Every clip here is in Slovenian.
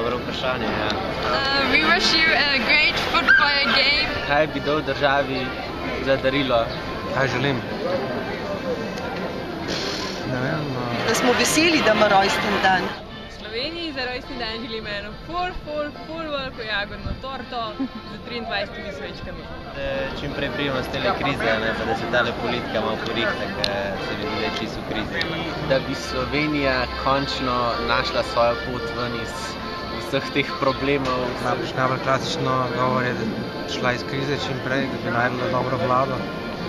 dobro vprašanje, ja. We wish you a great football game. Kaj bi dal državi za darilo? Kaj želim? Ne vem, Da smo veseli, da ima rojsten dan. V Sloveniji za rojstni dan želim eno ful veliko jagodno torto z 23 svečkami. Čim prej pridemo z tele krize, ne, pa da se tale politika malo porihta, ker se vidi, da je čisto v krizi. Da bi Slovenija končno našla svojo pot ven iz vseh teh problemov. Najbolj klasično govor je, da bi šla iz krize čim prej, da bi najdela dobro vlado.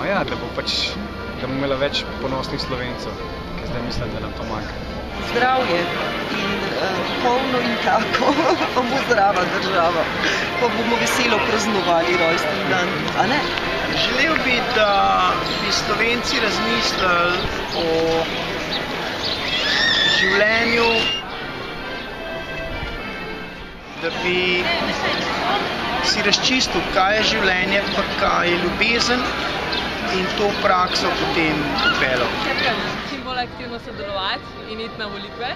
Ja, da bomo imela več ponosnih Slovencev, ker zdaj mislim, da nam to manjka. Zdravje in polno in tako pa bo zdrava država, pa bomo veselo praznovali rojsten dan, a ne? Želel bi, da bi Slovenci razmislili o življenju, da bi si razčistil, kaj je življenje, pa kaj je ljubezen in to prakso potem upeljal. Čim bolj aktivno sodelovati in iti na volitve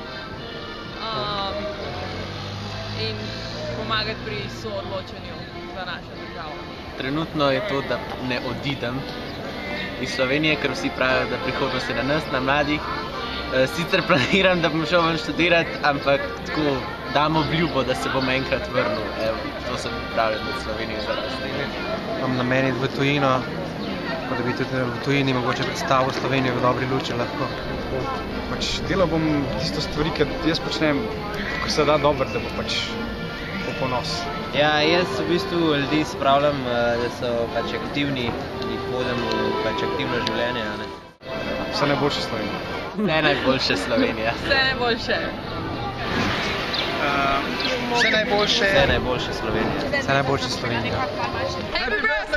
in pomagati pri soodločanju za našo državo. Trenutno je to, da ne odidem iz Slovenije, ker vsi pravijo, da prihodnost je na nas, na mladih. Sicer planiram, da bom šel ven študirati, ampak tako dam obljubo, da se bom enkrat vrnil. Evo, to sem pripravljen v Slovenijo za razdelje. Imam namen iti v tujino, pa da bi tudi v tujini mogoče predstavil Slovenijo v dobri luči lahko. Delal bom tisto stvari, ki jaz počnem, ko se da dobro, da bo po ponos. Ja, jaz v bistvu ljudi spravljam, da so aktivni, jih vodim v aktivno življenje. Ne? Vse najboljše Slovenija. Vse najboljše Slovenija. Vse najboljše. Vse najboljše. Vse najboljše Slovenija. Vse najboljše Slovenija. Happy birthday!